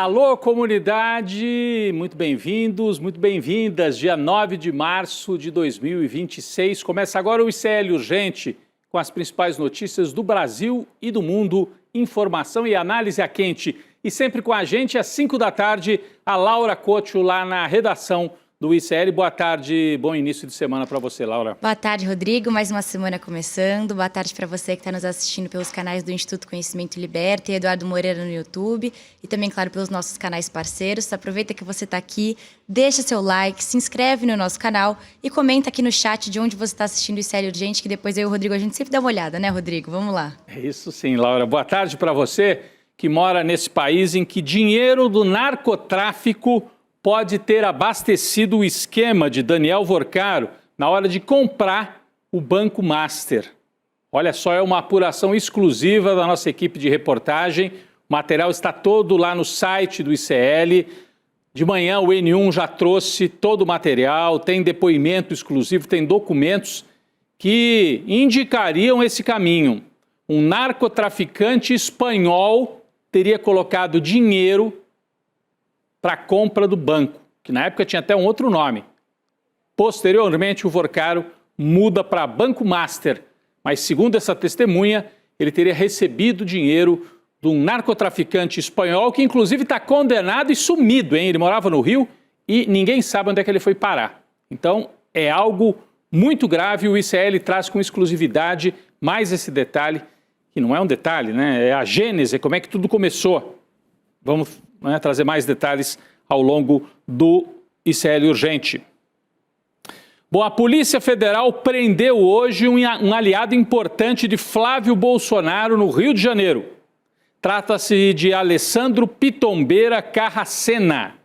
Alô, comunidade! Muito bem-vindos, muito bem-vindas. Dia 9 de março de 2026. Começa agora o ICL Urgente, com as principais notícias do Brasil e do mundo, informação e análise a quente. E sempre com a gente, às 5 da tarde, a Laura Couto, lá na redação do ICL. Boa tarde, bom início de semana para você, Laura. Boa tarde, Rodrigo. Mais uma semana começando. Boa tarde para você que está nos assistindo pelos canais do Instituto Conhecimento Liberta e Eduardo Moreira no YouTube. E também, claro, pelos nossos canais parceiros. Aproveita que você está aqui, deixa seu like, se inscreve no nosso canal e comenta aqui no chat de onde você está assistindo o ICL Urgente, que depois eu e o Rodrigo, a gente sempre dá uma olhada, né, Rodrigo? Vamos lá. É isso sim, Laura. Boa tarde para você que mora nesse país em que dinheiro do narcotráfico pode ter abastecido o esquema de Daniel Vorcaro na hora de comprar o Banco Master. Olha só, é uma apuração exclusiva da nossa equipe de reportagem. O material está todo lá no site do ICL. De manhã o N1 já trouxe todo o material, tem depoimento exclusivo, tem documentos que indicariam esse caminho. Um narcotraficante espanhol teria colocado dinheiro para a compra do banco, que na época tinha até um outro nome. Posteriormente, o Vorcaro muda para Banco Master, mas segundo essa testemunha, ele teria recebido dinheiro de um narcotraficante espanhol que inclusive está condenado e sumido, hein? Ele morava no Rio e ninguém sabe onde é que ele foi parar. Então, é algo muito grave. O ICL traz com exclusividade mais esse detalhe, que não é um detalhe, né? É a gênese, como é que tudo começou. Vamos trazer mais detalhes ao longo do ICL Urgente. Bom, a Polícia Federal prendeu hoje um aliado importante de Flávio Bolsonaro no Rio de Janeiro. Trata-se de Alessandro Pitombeira Carracena,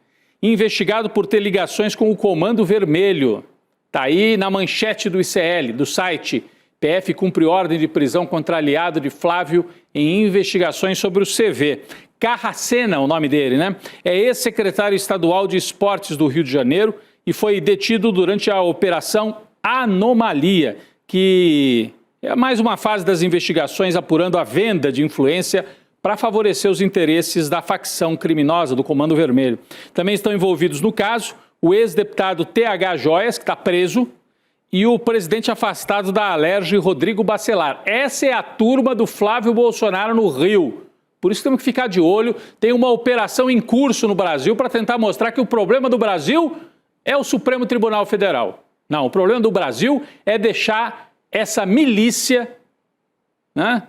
investigado por ter ligações com o Comando Vermelho. Está aí na manchete do ICL, do site. PF cumpre ordem de prisão contra aliado de Flávio em investigações sobre o CV. Carracena, o nome dele, né? É ex-secretário estadual de esportes do Rio de Janeiro e foi detido durante a Operação Anomalia, que é mais uma fase das investigações apurando a venda de influência para favorecer os interesses da facção criminosa do Comando Vermelho. Também estão envolvidos no caso o ex-deputado TH Joias, que está preso, e o presidente afastado da Alerj, Rodrigo Bacelar. Essa é a turma do Flávio Bolsonaro no Rio. Por isso temos que ficar de olho. Tem uma operação em curso no Brasil para tentar mostrar que o problema do Brasil é o Supremo Tribunal Federal. Não, o problema do Brasil é deixar essa milícia, né,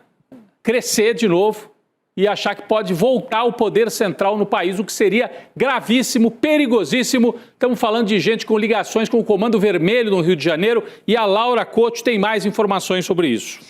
crescer de novo e achar que pode voltar ao poder central no país, o que seria gravíssimo, perigosíssimo. Estamos falando de gente com ligações com o Comando Vermelho no Rio de Janeiro e a Laura Couto tem mais informações sobre isso.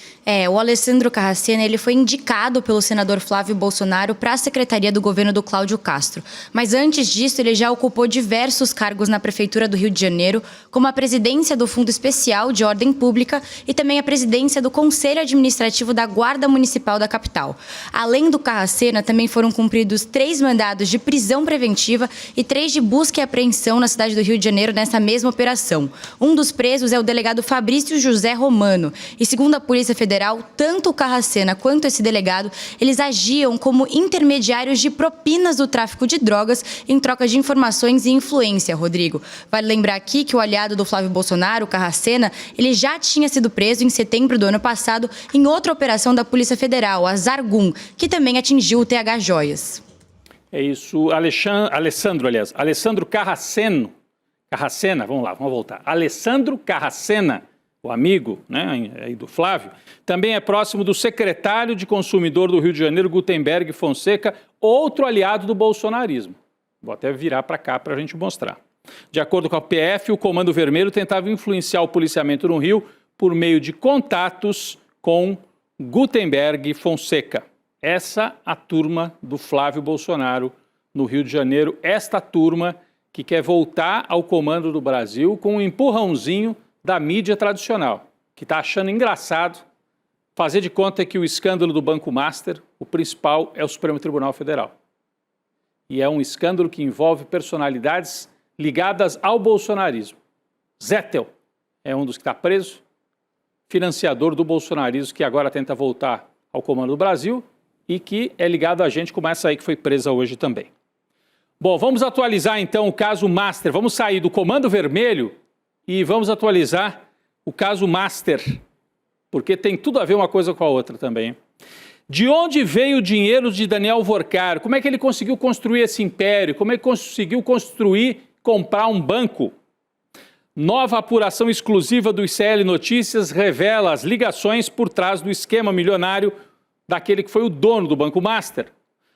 O Alessandro Carracena, ele foi indicado pelo senador Flávio Bolsonaro para a secretaria do governo do Cláudio Castro. Mas antes disso, ele já ocupou diversos cargos na Prefeitura do Rio de Janeiro, como a presidência do Fundo Especial de Ordem Pública e também a presidência do Conselho Administrativo da Guarda Municipal da capital. Além do Carracena, também foram cumpridos 3 mandados de prisão preventiva e 3 de busca e apreensão na cidade do Rio de Janeiro nessa mesma operação. Um dos presos é o delegado Fabrício José Romano. E segundo a Polícia Federal, tanto o Carracena quanto esse delegado, eles agiam como intermediários de propinas do tráfico de drogas em troca de informações e influência, Rodrigo. Vale lembrar aqui que o aliado do Flávio Bolsonaro, o Carracena, ele já tinha sido preso em setembro do ano passado em outra operação da Polícia Federal, a Zargum, que também atingiu o TH Joias. É isso, Alessandro Carracena, vamos lá, vamos voltar. Alessandro Carracena, o amigo, né, aí do Flávio, também é próximo do secretário de Consumidor do Rio de Janeiro, Gutenberg Fonseca, outro aliado do bolsonarismo. Vou até virar para cá para a gente mostrar. De acordo com a PF, o Comando Vermelho tentava influenciar o policiamento no Rio por meio de contatos com Gutenberg Fonseca. Essa a turma do Flávio Bolsonaro no Rio de Janeiro, esta turma que quer voltar ao comando do Brasil com um empurrãozinho da mídia tradicional, que está achando engraçado fazer de conta que o escândalo do Banco Master, o principal é o Supremo Tribunal Federal. E é um escândalo que envolve personalidades ligadas ao bolsonarismo. Zettel é um dos que está preso, financiador do bolsonarismo, que agora tenta voltar ao comando do Brasil e que é ligado a gente como essa aí que foi presa hoje também. Bom, vamos atualizar então o caso Master. Vamos sair do Comando Vermelho e vamos atualizar o caso Master, porque tem tudo a ver uma coisa com a outra também. De onde veio o dinheiro de Daniel Vorcaro? Como é que ele conseguiu construir esse império? Como é que conseguiu comprar um banco? Nova apuração exclusiva do ICL Notícias revela as ligações por trás do esquema milionário daquele que foi o dono do Banco Master.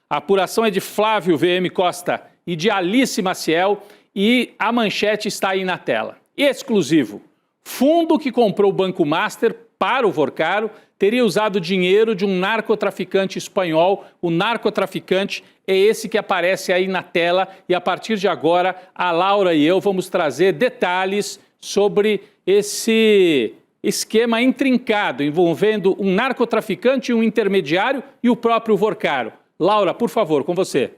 A apuração é de Flávio VM Costa e de Alice Maciel e a manchete está aí na tela. Exclusivo. Fundo que comprou o Banco Master para o Vorcaro teria usado dinheiro de um narcotraficante espanhol. O narcotraficante é esse que aparece aí na tela e a partir de agora a Laura e eu vamos trazer detalhes sobre esse esquema intrincado envolvendo um narcotraficante, um intermediário e o próprio Vorcaro. Laura, por favor, com você.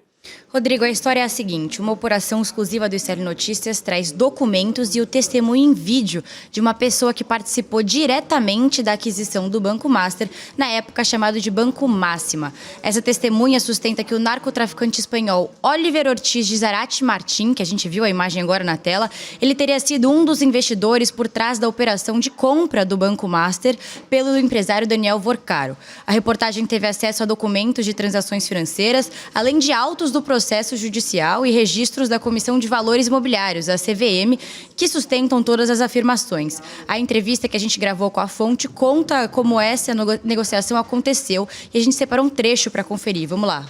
Rodrigo, a história é a seguinte: uma apuração exclusiva do ICL Notícias traz documentos e o testemunho em vídeo de uma pessoa que participou diretamente da aquisição do Banco Master, na época chamado de Banco Máxima. Essa testemunha sustenta que o narcotraficante espanhol Oliver Ortiz de Zarate Martín, que a gente viu a imagem agora na tela, ele teria sido um dos investidores por trás da operação de compra do Banco Master pelo empresário Daniel Vorcaro. A reportagem teve acesso a documentos de transações financeiras, além de autos do processo judicial e registros da Comissão de Valores Imobiliários, a CVM, que sustentam todas as afirmações. A entrevista que a gente gravou com a fonte conta como essa negociação aconteceu e a gente separou um trecho para conferir. Vamos lá.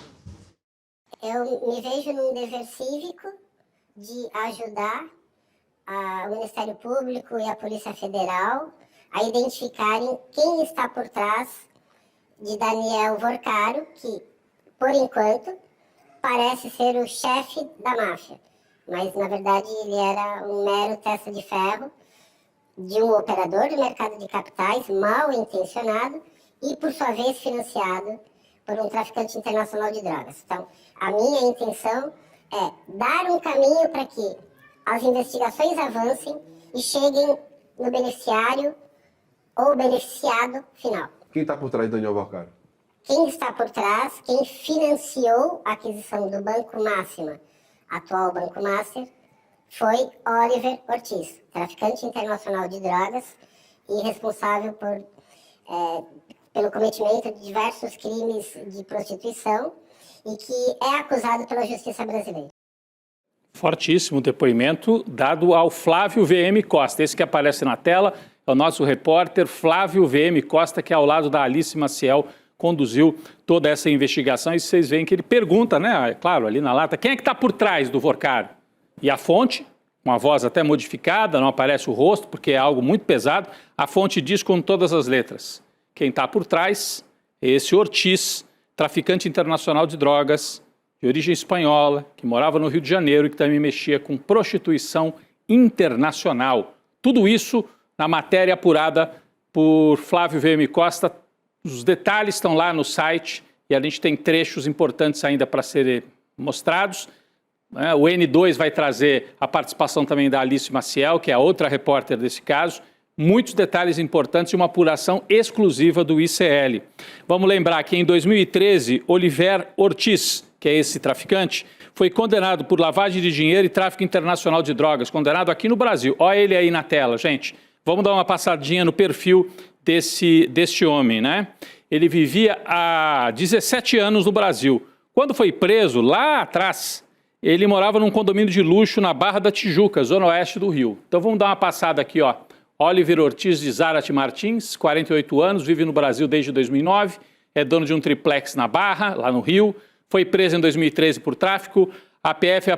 Eu me vejo num dever cívico de ajudar o Ministério Público e a Polícia Federal a identificarem quem está por trás de Daniel Vorcaro, que, por enquanto, parece ser o chefe da máfia, mas na verdade ele era um mero testa de ferro de um operador do mercado de capitais mal intencionado e por sua vez financiado por um traficante internacional de drogas. Então, a minha intenção é dar um caminho para que as investigações avancem e cheguem no beneficiário ou beneficiado final. Quem está por trás de Daniel Vorcaro? Quem está por trás, quem financiou a aquisição do Banco Máxima, atual Banco Master, foi Oliver Ortiz, traficante internacional de drogas e responsável pelo cometimento de diversos crimes de prostituição e que é acusado pela justiça brasileira. Fortíssimo depoimento dado ao Flávio VM Costa. Esse que aparece na tela é o nosso repórter Flávio VM Costa, que é ao lado da Alice Maciel, conduziu toda essa investigação e vocês veem que ele pergunta, né, claro, ali na lata, quem é que está por trás do Vorcaro? E a fonte, uma voz até modificada, não aparece o rosto, porque é algo muito pesado, a fonte diz com todas as letras, quem está por trás é esse Ortiz, traficante internacional de drogas, de origem espanhola, que morava no Rio de Janeiro e que também mexia com prostituição internacional. Tudo isso na matéria apurada por Flávio VM Costa. Os detalhes estão lá no site e a gente tem trechos importantes ainda para serem mostrados. O N2 vai trazer a participação também da Alice Maciel, que é a outra repórter desse caso. Muitos detalhes importantes e uma apuração exclusiva do ICL. Vamos lembrar que em 2013, Oliver Ortiz, que é esse traficante, foi condenado por lavagem de dinheiro e tráfico internacional de drogas, condenado aqui no Brasil. Olha ele aí na tela, gente. Vamos dar uma passadinha no perfil deste homem, né? Ele vivia há 17 anos no Brasil. Quando foi preso, lá atrás, ele morava num condomínio de luxo na Barra da Tijuca, zona oeste do Rio. Então vamos dar uma passada aqui, ó. Oliver Ortiz de Zarate Martins, 48 anos, vive no Brasil desde 2009, é dono de um triplex na Barra, lá no Rio, foi preso em 2013 por tráfico. A PF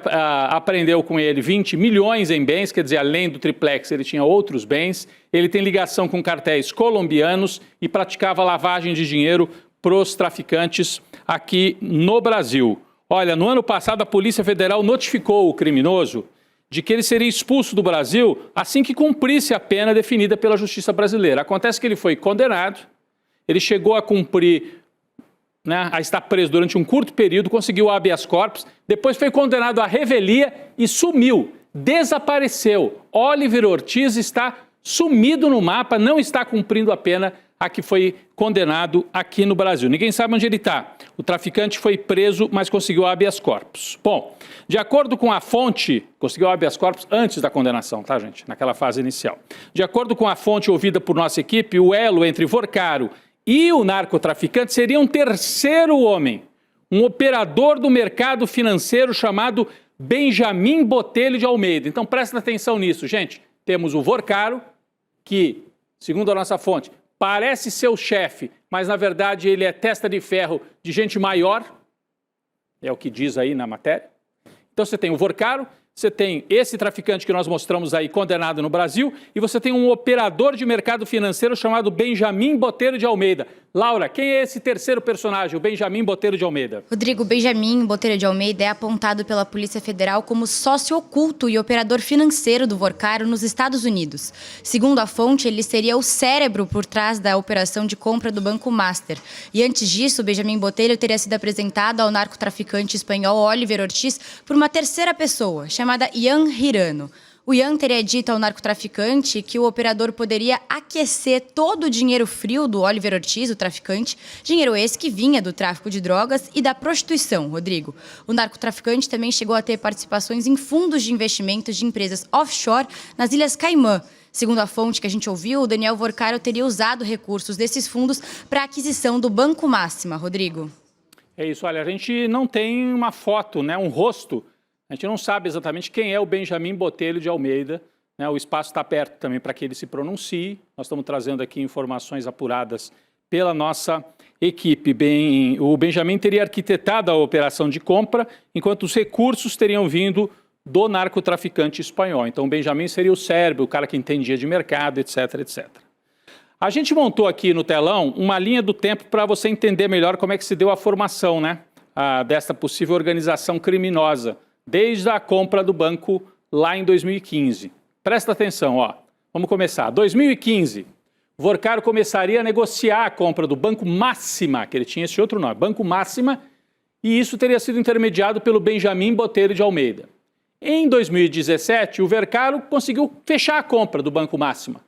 apreendeu com ele 20 milhões em bens, quer dizer, além do triplex, ele tinha outros bens. Ele tem ligação com cartéis colombianos e praticava lavagem de dinheiro para os traficantes aqui no Brasil. Olha, no ano passado, a Polícia Federal notificou o criminoso de que ele seria expulso do Brasil assim que cumprisse a pena definida pela Justiça brasileira. Acontece que ele foi condenado, ele chegou a cumprir, a estar preso durante um curto período, conseguiu o habeas corpus, depois foi condenado à revelia e sumiu, desapareceu. Oliver Ortiz está sumido no mapa, não está cumprindo a pena a que foi condenado aqui no Brasil. Ninguém sabe onde ele está. O traficante foi preso, mas conseguiu habeas corpus. Bom, de acordo com a fonte, conseguiu habeas corpus antes da condenação, tá, gente? Naquela fase inicial. De acordo com a fonte ouvida por nossa equipe, o elo entre Vorcaro e o narcotraficante seria um terceiro homem, um operador do mercado financeiro chamado Benjamin Botelho de Almeida. Então, presta atenção nisso, gente. Temos o Vorcaro, que, segundo a nossa fonte, parece ser o chefe, mas na verdade ele é testa de ferro de gente maior, é o que diz aí na matéria. Então você tem o Vorcaro, você tem esse traficante que nós mostramos aí condenado no Brasil e você tem um operador de mercado financeiro chamado Benjamin Botelho de Almeida. Laura, quem é esse terceiro personagem, o Benjamin Botelho de Almeida? Rodrigo, Benjamin Botelho de Almeida é apontado pela Polícia Federal como sócio oculto e operador financeiro do Vorcaro nos Estados Unidos. Segundo a fonte, ele seria o cérebro por trás da operação de compra do Banco Master. E antes disso, Benjamin Botelho teria sido apresentado ao narcotraficante espanhol Oliver Ortiz por uma terceira pessoa, chamada Ian Hirano. O Ian teria dito ao narcotraficante que o operador poderia aquecer todo o dinheiro frio do Oliver Ortiz, o traficante, dinheiro esse que vinha do tráfico de drogas e da prostituição, Rodrigo. O narcotraficante também chegou a ter participações em fundos de investimentos de empresas offshore nas Ilhas Caimã. Segundo a fonte que a gente ouviu, o Daniel Vorcaro teria usado recursos desses fundos para a aquisição do Banco Máxima, Rodrigo. É isso, olha, a gente não tem uma foto, né, um rosto. A gente não sabe exatamente quem é o Benjamin Botelho de Almeida, né? O espaço está perto também para que ele se pronuncie. Nós estamos trazendo aqui informações apuradas pela nossa equipe. O Benjamin teria arquitetado a operação de compra, enquanto os recursos teriam vindo do narcotraficante espanhol. Então, o Benjamin seria o cérebro, o cara que entendia de mercado, etc, etc. A gente montou aqui no telão uma linha do tempo para você entender melhor como é que se deu a formação, né, desta possível organização criminosa, desde a compra do banco lá em 2015. Presta atenção, ó. Vamos começar. 2015, Vorcaro começaria a negociar a compra do Banco Máxima, que ele tinha esse outro nome, Banco Máxima, e isso teria sido intermediado pelo Benjamin Botelho de Almeida. Em 2017, o Vorcaro conseguiu fechar a compra do Banco Máxima.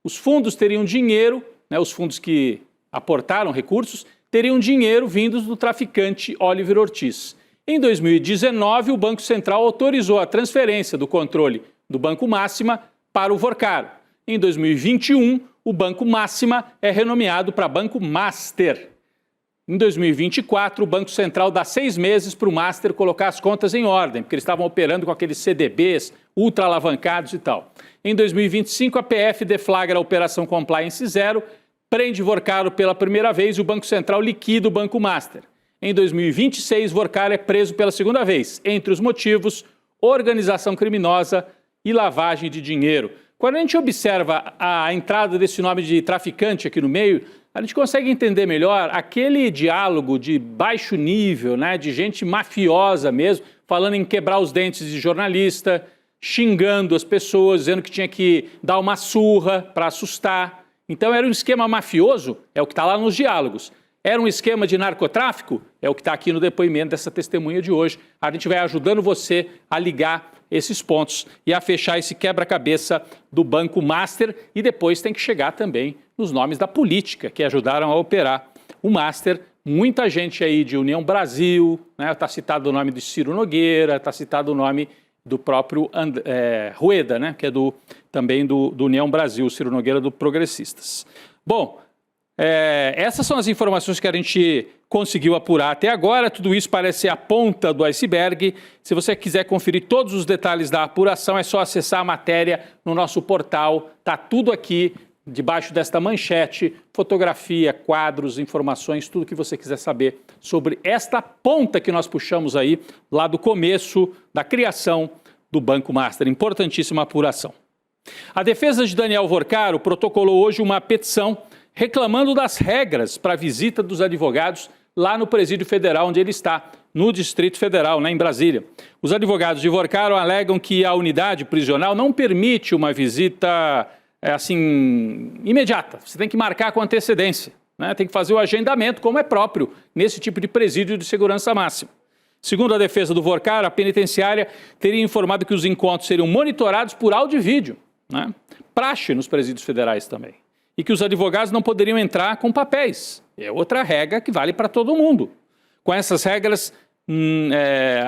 Os fundos teriam dinheiro, né, os fundos que aportaram recursos, teriam dinheiro vindos do traficante Oliver Ortiz. Em 2019, o Banco Central autorizou a transferência do controle do Banco Máxima para o Vorcaro. Em 2021, o Banco Máxima é renomeado para Banco Master. Em 2024, o Banco Central dá 6 meses para o Master colocar as contas em ordem, porque eles estavam operando com aqueles CDBs ultra alavancados e tal. Em 2025, a PF deflagra a Operação Compliance Zero, prende Vorcaro pela primeira vez e o Banco Central liquida o Banco Master. Em 2026, Vorcaro é preso pela segunda vez. Entre os motivos, organização criminosa e lavagem de dinheiro. Quando a gente observa a entrada desse nome de traficante aqui no meio, a gente consegue entender melhor aquele diálogo de baixo nível, né, de gente mafiosa mesmo, falando em quebrar os dentes de jornalista, xingando as pessoas, dizendo que tinha que dar uma surra para assustar. Então era um esquema mafioso, é o que está lá nos diálogos. Era um esquema de narcotráfico? É o que está aqui no depoimento dessa testemunha de hoje. A gente vai ajudando você a ligar esses pontos e a fechar esse quebra-cabeça do Banco Master e depois tem que chegar também nos nomes da política que ajudaram a operar o Master. Muita gente aí de União Brasil, né? Está citado o nome de Ciro Nogueira, está citado o nome do próprio Rueda, né? Que é também do União Brasil, Ciro Nogueira do Progressistas. Bom, essas são as informações que a gente conseguiu apurar até agora. Tudo isso parece ser a ponta do iceberg. Se você quiser conferir todos os detalhes da apuração, é só acessar a matéria no nosso portal. Está tudo aqui debaixo desta manchete, fotografia, quadros, informações, tudo que você quiser saber sobre esta ponta que nós puxamos aí lá do começo da criação do Banco Master. Importantíssima apuração. A defesa de Daniel Vorcaro protocolou hoje uma petição reclamando das regras para a visita dos advogados lá no Presídio Federal, onde ele está, no Distrito Federal, né, em Brasília. Os advogados de Vorcaro alegam que a unidade prisional não permite uma visita, imediata. Você tem que marcar com antecedência, né? Tem que fazer o agendamento, como é próprio nesse tipo de presídio de segurança máxima. Segundo a defesa do Vorcaro, a penitenciária teria informado que os encontros seriam monitorados por áudio e vídeo, né? Praxe nos presídios federais também. E que os advogados não poderiam entrar com papéis. É outra regra que vale para todo mundo. Com essas regras,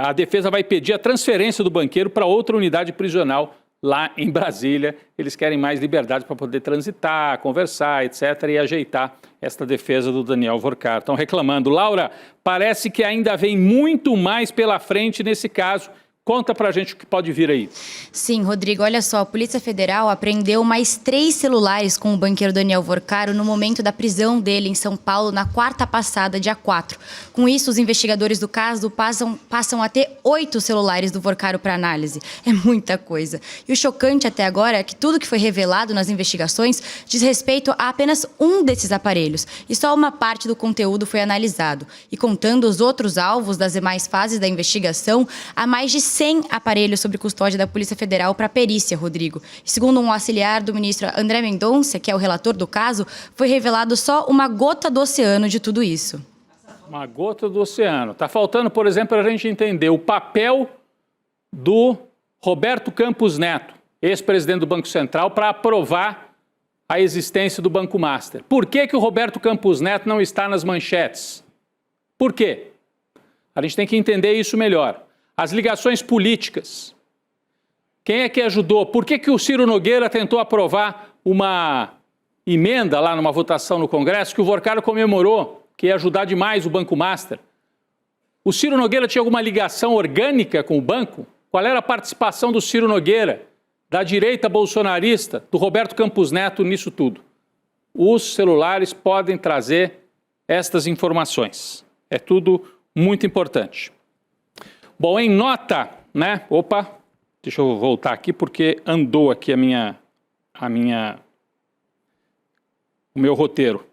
a defesa vai pedir a transferência do banqueiro para outra unidade prisional lá em Brasília. Eles querem mais liberdade para poder transitar, conversar, etc., e ajeitar esta defesa do Daniel Vorcaro. Estão reclamando. Laura, parece que ainda vem muito mais pela frente nesse caso. Conta pra gente o que pode vir aí. Sim, Rodrigo, olha só, a Polícia Federal apreendeu mais 3 celulares com o banqueiro Daniel Vorcaro no momento da prisão dele em São Paulo na quarta passada, dia 4. Com isso, os investigadores do caso passam a ter 8 celulares do Vorcaro para análise. É muita coisa. E o chocante até agora é que tudo que foi revelado nas investigações diz respeito a apenas um desses aparelhos. E só uma parte do conteúdo foi analisado. E contando os outros alvos das demais fases da investigação, há mais de 100 aparelhos sob custódia da Polícia Federal para perícia, Rodrigo. E segundo um auxiliar do ministro André Mendonça, que é o relator do caso, foi revelado só uma gota do oceano de tudo isso. Uma gota do oceano. Está faltando, por exemplo, para a gente entender o papel do Roberto Campos Neto, ex-presidente do Banco Central, para aprovar a existência do Banco Master. Por que o Roberto Campos Neto não está nas manchetes? Por quê? A gente tem que entender isso melhor. As ligações políticas. Quem é que ajudou? Por que o Ciro Nogueira tentou aprovar uma emenda lá numa votação no Congresso que o Vorcaro comemorou, que ia ajudar demais o Banco Master? O Ciro Nogueira tinha alguma ligação orgânica com o banco? Qual era a participação do Ciro Nogueira, da direita bolsonarista, do Roberto Campos Neto nisso tudo? Os celulares podem trazer estas informações. É tudo muito importante. Bom, em nota, né? Opa, deixa eu voltar aqui porque andou aqui o meu roteiro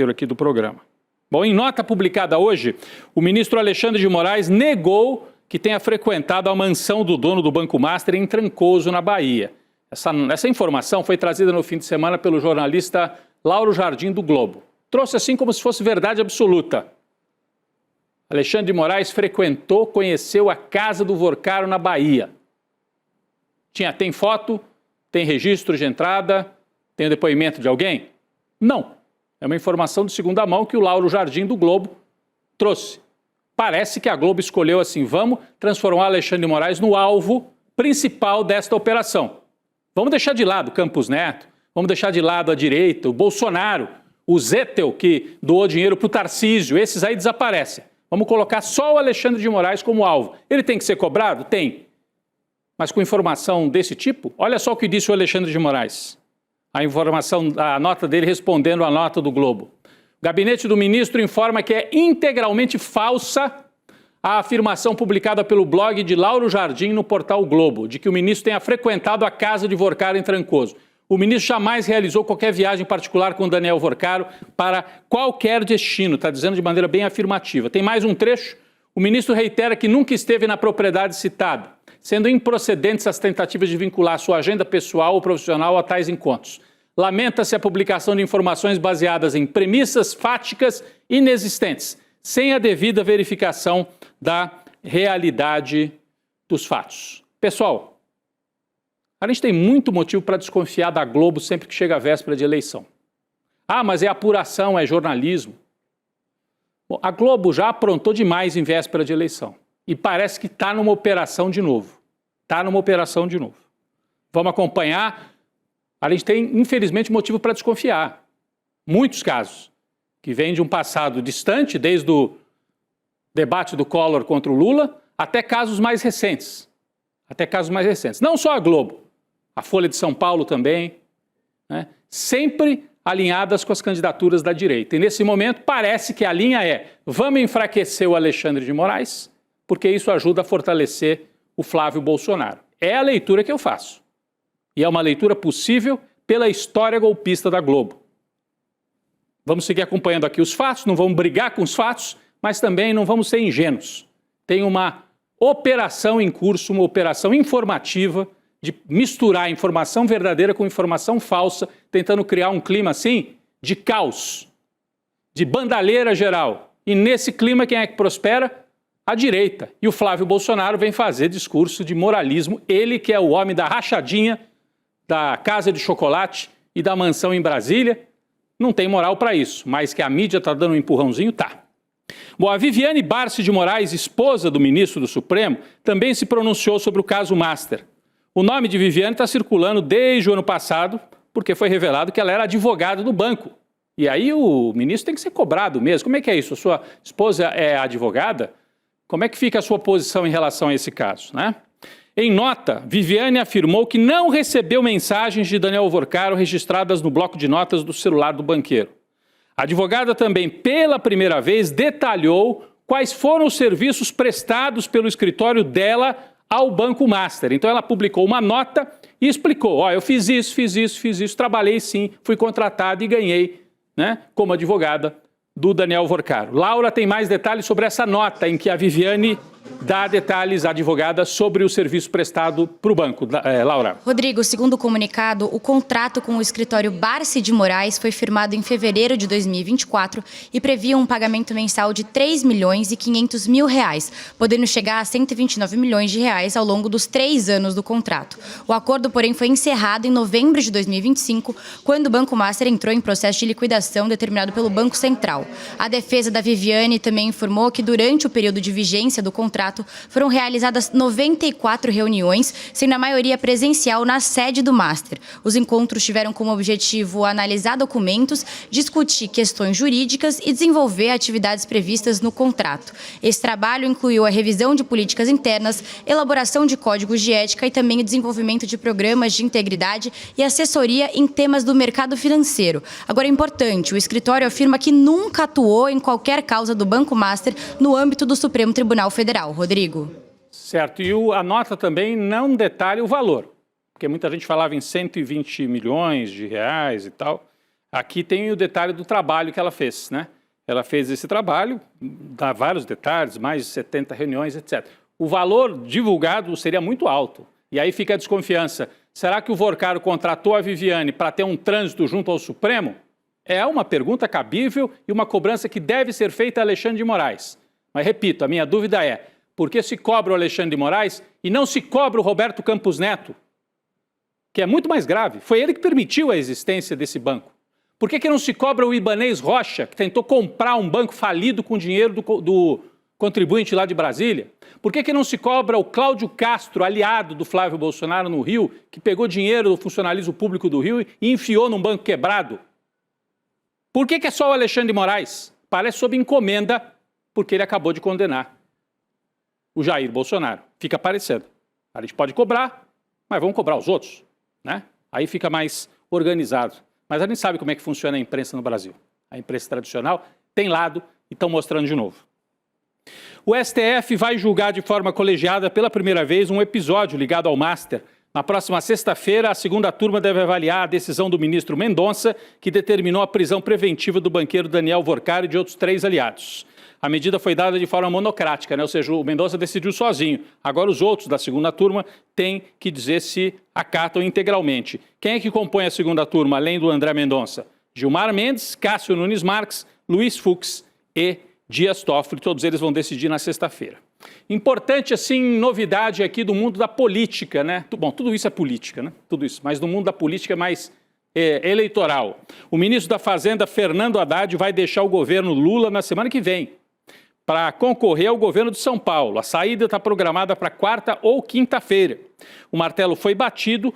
aqui do programa. Bom, em nota publicada hoje, o ministro Alexandre de Moraes negou que tenha frequentado a mansão do dono do Banco Master em Trancoso, na Bahia. Essa informação foi trazida no fim de semana pelo jornalista Lauro Jardim, do Globo. Trouxe assim como se fosse verdade absoluta. Alexandre de Moraes conheceu a casa do Vorcaro na Bahia. Tem foto, tem registro de entrada, tem o depoimento de alguém? Não. É uma informação de segunda mão que o Lauro Jardim, do Globo, trouxe. Parece que a Globo escolheu assim, vamos transformar Alexandre de Moraes no alvo principal desta operação. Vamos deixar de lado Campos Neto, vamos deixar de lado a direita, o Bolsonaro, o Zettel, que doou dinheiro para o Tarcísio, esses aí desaparecem. Vamos colocar só o Alexandre de Moraes como alvo. Ele tem que ser cobrado? Tem. Mas com informação desse tipo, olha só o que disse o Alexandre de Moraes. A nota dele respondendo à nota do Globo. O gabinete do ministro informa que é integralmente falsa a afirmação publicada pelo blog de Lauro Jardim no portal o Globo, de que o ministro tenha frequentado a casa de Vorcaro em Trancoso. O ministro jamais realizou qualquer viagem particular com Daniel Vorcaro para qualquer destino, está dizendo de maneira bem afirmativa. Tem mais um trecho. O ministro reitera que nunca esteve na propriedade citada, sendo improcedentes as tentativas de vincular sua agenda pessoal ou profissional a tais encontros. Lamenta-se a publicação de informações baseadas em premissas fáticas inexistentes, sem a devida verificação da realidade dos fatos. Pessoal, a gente tem muito motivo para desconfiar da Globo sempre que chega a véspera de eleição. Ah, mas é apuração, é jornalismo. Bom, a Globo já aprontou demais em véspera de eleição. E parece que está numa operação de novo. Vamos acompanhar. A gente tem, infelizmente, motivo para desconfiar. Muitos casos que vêm de um passado distante, desde o debate do Collor contra o Lula, até casos mais recentes. Não só a Globo. A Folha de São Paulo também, né? Sempre alinhadas com as candidaturas da direita. E nesse momento parece que a linha é: vamos enfraquecer o Alexandre de Moraes, porque isso ajuda a fortalecer o Flávio Bolsonaro. É a leitura que eu faço. E é uma leitura possível pela história golpista da Globo. Vamos seguir acompanhando aqui os fatos, não vamos brigar com os fatos, mas também não vamos ser ingênuos. Tem uma operação em curso, uma operação informativa, de misturar informação verdadeira com informação falsa, tentando criar um clima assim de caos, de bandalheira geral. E nesse clima quem é que prospera? A direita. E o Flávio Bolsonaro vem fazer discurso de moralismo, ele que é o homem da rachadinha, da casa de chocolate e da mansão em Brasília, não tem moral para isso, mas que a mídia está dando um empurrãozinho, tá. Bom, a Viviane Barsi de Moraes, esposa do ministro do Supremo, também se pronunciou sobre o caso Master. O nome de Viviane está circulando desde o ano passado, porque foi revelado que ela era advogada do banco. E aí o ministro tem que ser cobrado mesmo. Como é que é isso? A sua esposa é advogada? Como é que fica a sua posição em relação a esse caso, né? Em nota, Viviane afirmou que não recebeu mensagens de Daniel Alvorcaro registradas no bloco de notas do celular do banqueiro. A advogada também, pela primeira vez, detalhou quais foram os serviços prestados pelo escritório dela ao Banco Master. Então ela publicou uma nota e explicou, ó, eu fiz isso, trabalhei sim, fui contratada e ganhei, né, como advogada do Daniel Alvorcaro. Laura tem mais detalhes sobre essa nota em que a Viviane dá detalhes à advogada sobre o serviço prestado para o banco. Laura. Rodrigo, segundo o comunicado, o contrato com o escritório Barsi de Moraes foi firmado em fevereiro de 2024 e previa um pagamento mensal de R$ 3.500.000, podendo chegar a 129 milhões de reais ao longo dos 3 anos do contrato. O acordo, porém, foi encerrado em novembro de 2025, quando o Banco Master entrou em processo de liquidação determinado pelo Banco Central. A defesa da Viviane também informou que durante o período de vigência do contrato foram realizadas 94 reuniões, sendo a maioria presencial na sede do Master. Os encontros tiveram como objetivo analisar documentos, discutir questões jurídicas e desenvolver atividades previstas no contrato. Esse trabalho incluiu a revisão de políticas internas, elaboração de códigos de ética e também o desenvolvimento de programas de integridade e assessoria em temas do mercado financeiro. Agora, é importante, o escritório afirma que nunca atuou em qualquer causa do Banco Master no âmbito do Supremo Tribunal Federal. Rodrigo. Certo, e a nota também não detalha o valor, porque muita gente falava em 120 milhões de reais e tal. Aqui tem o detalhe do trabalho que ela fez, né? Ela fez esse trabalho, dá vários detalhes, mais de 70 reuniões, etc. O valor divulgado seria muito alto, e aí fica a desconfiança. Será que o Alvorcaro contratou a Viviane para ter um trânsito junto ao Supremo? É uma pergunta cabível e uma cobrança que deve ser feita a Alexandre de Moraes. Mas, repito, a minha dúvida é, por que se cobra o Alexandre de Moraes e não se cobra o Roberto Campos Neto, que é muito mais grave? Foi ele que permitiu a existência desse banco. Por que não se cobra o Ibanez Rocha, que tentou comprar um banco falido com dinheiro do contribuinte lá de Brasília? Por que não se cobra o Cláudio Castro, aliado do Flávio Bolsonaro no Rio, que pegou dinheiro do funcionalismo público do Rio e enfiou num banco quebrado? Por que é só o Alexandre de Moraes? Parece sob encomenda, porque ele acabou de condenar o Jair Bolsonaro. Fica parecendo. A gente pode cobrar, mas vamos cobrar os outros, né? Aí fica mais organizado. Mas a gente sabe como é que funciona a imprensa no Brasil. A imprensa tradicional tem lado e estão mostrando de novo. O STF vai julgar de forma colegiada pela primeira vez um episódio ligado ao Master. Na próxima sexta-feira, a segunda turma deve avaliar a decisão do ministro Mendonça, que determinou a prisão preventiva do banqueiro Daniel Alvorcaro e de outros 3 aliados. A medida foi dada de forma monocrática, né? Ou seja, o Mendonça decidiu sozinho. Agora os outros da segunda turma têm que dizer se acatam integralmente. Quem é que compõe a segunda turma, além do André Mendonça? Gilmar Mendes, Cássio Nunes Marques, Luiz Fux e Dias Toffoli. Todos eles vão decidir na sexta-feira. Importante, assim, novidade aqui do mundo da política, né? Bom, tudo isso é política, né? Tudo isso, mas no mundo da política mais eleitoral. O ministro da Fazenda, Fernando Haddad, vai deixar o governo Lula na semana que vem para concorrer ao governo de São Paulo. A saída está programada para quarta ou quinta-feira. O martelo foi batido,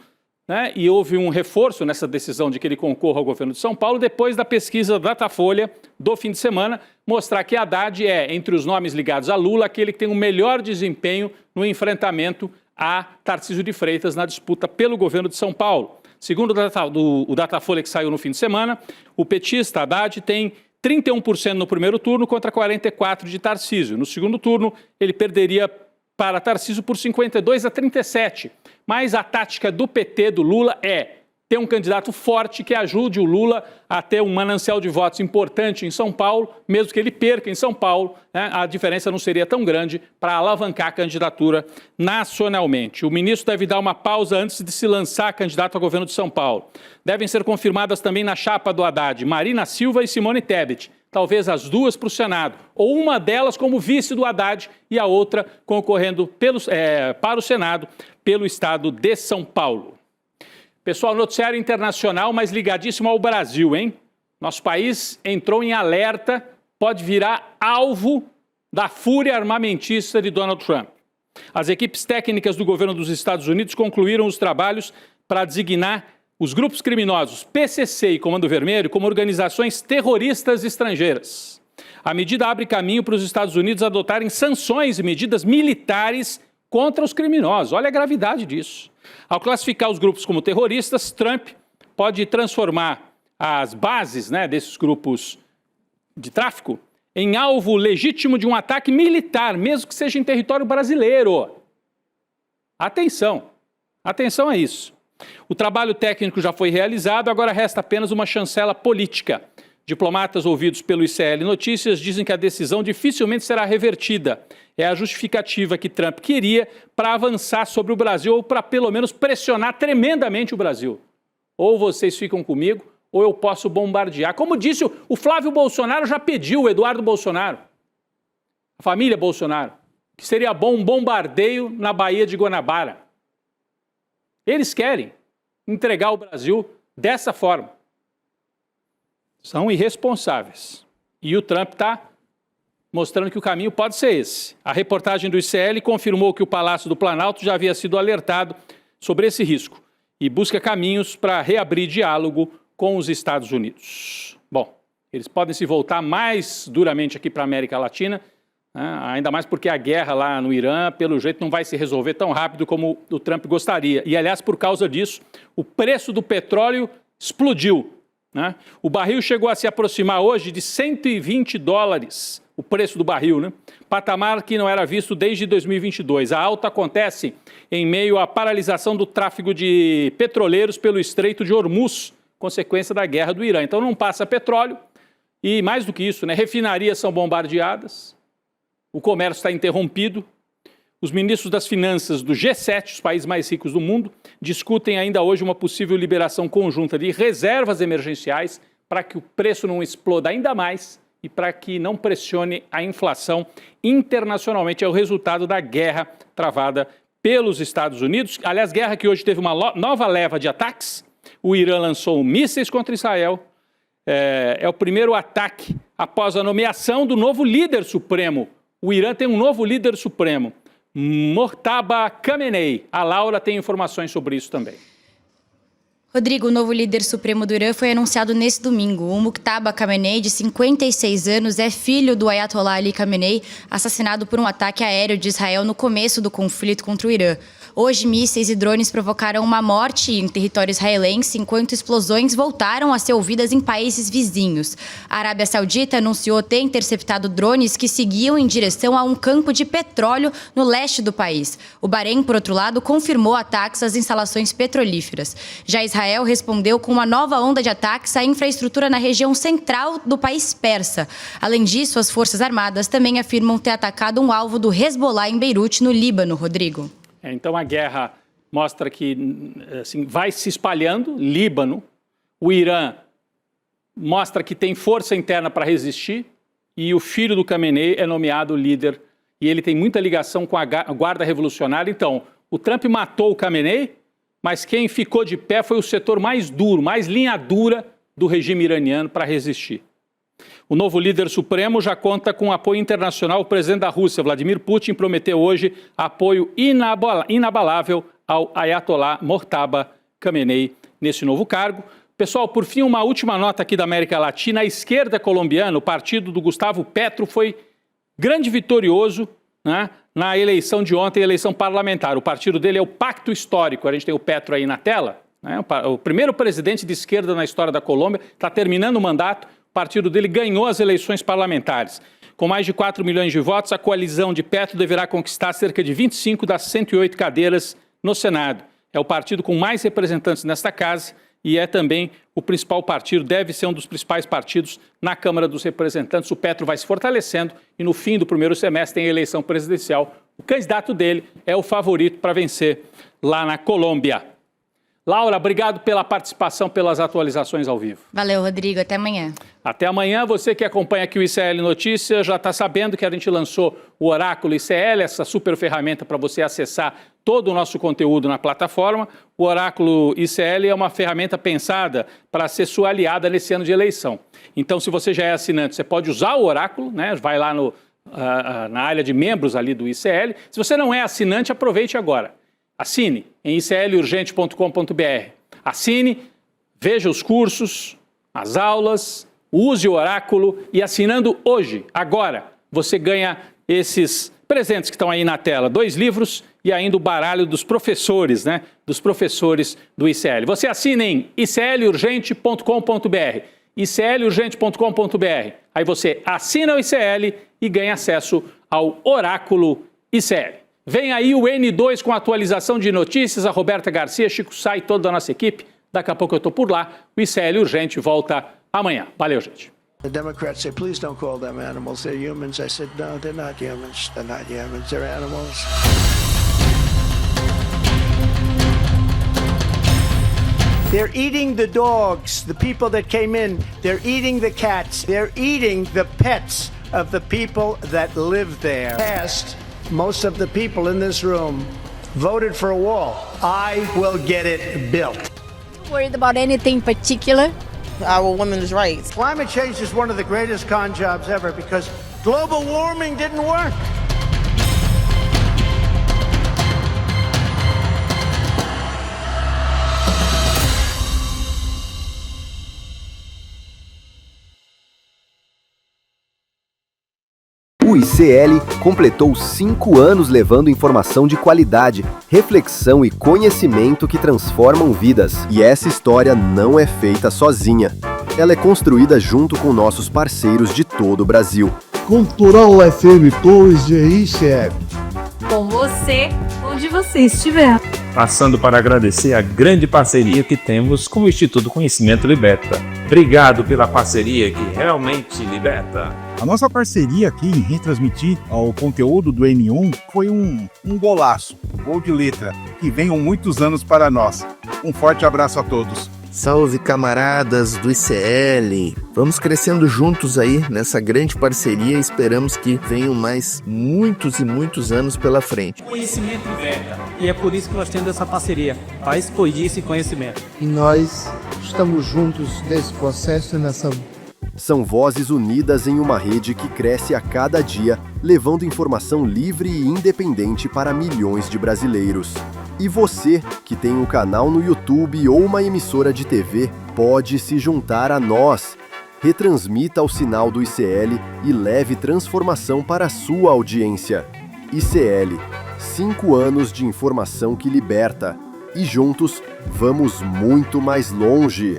né, e houve um reforço nessa decisão de que ele concorra ao governo de São Paulo depois da pesquisa Datafolha do fim de semana mostrar que Haddad é, entre os nomes ligados a Lula, aquele que tem o melhor desempenho no enfrentamento a Tarcísio de Freitas na disputa pelo governo de São Paulo. Segundo o Datafolha que saiu no fim de semana, o petista Haddad tem 31% no primeiro turno contra 44% de Tarcísio. No segundo turno, ele perderia para Tarcísio por 52% a 37%. Mas a tática do PT, do Lula, é ter um candidato forte que ajude o Lula a ter um manancial de votos importante em São Paulo, mesmo que ele perca em São Paulo, né, a diferença não seria tão grande para alavancar a candidatura nacionalmente. O ministro deve dar uma pausa antes de se lançar candidato ao governo de São Paulo. Devem ser confirmadas também na chapa do Haddad Marina Silva e Simone Tebet, talvez as duas para o Senado, ou uma delas como vice do Haddad e a outra concorrendo para o Senado pelo estado de São Paulo. Pessoal, noticiário internacional, mas ligadíssimo ao Brasil, hein? Nosso país entrou em alerta pode virar alvo da fúria armamentista de Donald Trump. As equipes técnicas do governo dos Estados Unidos concluíram os trabalhos para designar os grupos criminosos PCC e Comando Vermelho como organizações terroristas estrangeiras. A medida abre caminho para os Estados Unidos adotarem sanções e medidas militares contra os criminosos. Olha a gravidade disso. Ao classificar os grupos como terroristas, Trump pode transformar as bases, desses grupos de tráfico em alvo legítimo de um ataque militar, mesmo que seja em território brasileiro. Atenção a isso. O trabalho técnico já foi realizado, agora resta apenas uma chancela política. Diplomatas ouvidos pelo ICL Notícias dizem que a decisão dificilmente será revertida. É a justificativa que Trump queria para avançar sobre o Brasil ou para pelo menos pressionar tremendamente o Brasil. Ou vocês ficam comigo, ou eu posso bombardear. Como disse o Flávio Bolsonaro, já pediu, o Eduardo Bolsonaro, a família Bolsonaro, que seria bom um bombardeio na Baía de Guanabara. Eles querem entregar o Brasil dessa forma. São irresponsáveis. E o Trump está mostrando que o caminho pode ser esse. A reportagem do ICL confirmou que o Palácio do Planalto já havia sido alertado sobre esse risco e busca caminhos para reabrir diálogo com os Estados Unidos. Bom, eles podem se voltar mais duramente aqui para a América Latina, ainda mais porque a guerra lá no Irã, pelo jeito, não vai se resolver tão rápido como o Trump gostaria. E, aliás, por causa disso, o preço do petróleo explodiu. O barril chegou a se aproximar hoje de $120, o preço do barril, patamar que não era visto desde 2022. A alta acontece em meio à paralisação do tráfego de petroleiros pelo Estreito de Hormuz, consequência da guerra do Irã. Então não passa petróleo e, mais do que isso, refinarias são bombardeadas, o comércio está interrompido. Os ministros das finanças do G7, os países mais ricos do mundo, discutem ainda hoje uma possível liberação conjunta de reservas emergenciais para que o preço não exploda ainda mais e para que não pressione a inflação internacionalmente. É o resultado da guerra travada pelos Estados Unidos. Aliás, guerra que hoje teve uma nova leva de ataques. O Irã lançou mísseis contra Israel. É o primeiro ataque após a nomeação do novo líder supremo. O Irã tem um novo líder supremo, Mojtaba Khamenei. A Laura tem informações sobre isso também. Rodrigo, o novo líder supremo do Irã foi anunciado nesse domingo. O Mojtaba Khamenei, de 56 anos, é filho do Ayatollah Ali Khamenei, assassinado por um ataque aéreo de Israel no começo do conflito contra o Irã. Hoje, mísseis e drones provocaram uma morte em território israelense, enquanto explosões voltaram a ser ouvidas em países vizinhos. A Arábia Saudita anunciou ter interceptado drones que seguiam em direção a um campo de petróleo no leste do país. O Bahrein, por outro lado, confirmou ataques às instalações petrolíferas. Já Israel respondeu com uma nova onda de ataques à infraestrutura na região central do país persa. Além disso, as Forças Armadas também afirmam ter atacado um alvo do Hezbollah em Beirute, no Líbano, Rodrigo. Então a guerra mostra que vai se espalhando. Líbano, o Irã mostra que tem força interna para resistir e o filho do Khamenei é nomeado líder e ele tem muita ligação com a Guarda Revolucionária. Então, o Trump matou o Khamenei, mas quem ficou de pé foi o setor mais duro, mais linha dura do regime iraniano para resistir. O novo líder supremo já conta com apoio internacional. O presidente da Rússia, Vladimir Putin, prometeu hoje apoio inabalável ao Ayatollah Mojtaba Khamenei nesse novo cargo. Pessoal, por fim, uma última nota aqui da América Latina. A esquerda colombiana, o partido do Gustavo Petro, foi grande vitorioso na eleição de ontem, eleição parlamentar. O partido dele é o Pacto Histórico. A gente tem o Petro aí na tela. O primeiro presidente de esquerda na história da Colômbia, está terminando o mandato. O partido dele ganhou as eleições parlamentares. Com mais de 4 milhões de votos, a coalizão de Petro deverá conquistar cerca de 25 das 108 cadeiras no Senado. É o partido com mais representantes nesta casa e é também o principal partido, deve ser um dos principais partidos na Câmara dos Representantes. O Petro vai se fortalecendo e no fim do primeiro semestre tem a eleição presidencial. O candidato dele é o favorito para vencer lá na Colômbia. Laura, obrigado pela participação, pelas atualizações ao vivo. Valeu, Rodrigo. Até amanhã. Até amanhã. Você que acompanha aqui o ICL Notícias já está sabendo que a gente lançou o Oráculo ICL, essa super ferramenta para você acessar todo o nosso conteúdo na plataforma. O Oráculo ICL é uma ferramenta pensada para ser sua aliada nesse ano de eleição. Então, se você já é assinante, você pode usar o Oráculo, né? Vai lá na área de membros ali do ICL. Se você não é assinante, aproveite agora. Assine em iclurgente.com.br. Assine, veja os cursos, as aulas, use o Oráculo e assinando hoje, agora, você ganha esses presentes que estão aí na tela. 2 livros e ainda o baralho dos professores, né? Dos professores do ICL. Você assina em iclurgente.com.br. iclurgente.com.br. Aí você assina o ICL e ganha acesso ao Oráculo ICL. Vem aí o N2 com atualização de notícias, a Roberta Garcia, Chico Sá e toda a nossa equipe. Daqui a pouco eu estou por lá. O ICL Urgente volta amanhã. Valeu, gente. The Democrats say, please don't call them animals. They're humans. I said, no, they're not humans. They're not humans. They're animals. They're eating the dogs, the people that came in. They're eating the cats. They're eating the pets of the people that live there. Past, most of the people in this room voted for a wall. I will get it built. Worried about anything in particular? Our women's rights. Climate change is one of the greatest con jobs ever because global warming didn't work. O ICL completou 5 anos levando informação de qualidade, reflexão e conhecimento que transformam vidas. E essa história não é feita sozinha. Ela é construída junto com nossos parceiros de todo o Brasil. Cultural FM Torres de ICL. Com você, onde você estiver. Passando para agradecer a grande parceria que temos com o Instituto Conhecimento Liberta. Obrigado pela parceria que realmente liberta. A nossa parceria aqui em retransmitir o conteúdo do N1 foi um golaço, gol de letra, que venham muitos anos para nós. Um forte abraço a todos. Salve, camaradas do ICL! Vamos crescendo juntos aí nessa grande parceria e esperamos que venham mais muitos e muitos anos pela frente. Conhecimento liberta, e é por isso que nós temos essa parceria, para expandir esse conhecimento. E nós estamos juntos nesse processo e nessa... São vozes unidas em uma rede que cresce a cada dia, levando informação livre e independente para milhões de brasileiros. E você, que tem um canal no YouTube ou uma emissora de TV, pode se juntar a nós. Retransmita o sinal do ICL e leve transformação para a sua audiência. ICL, 5 anos de informação que liberta. E juntos, vamos muito mais longe.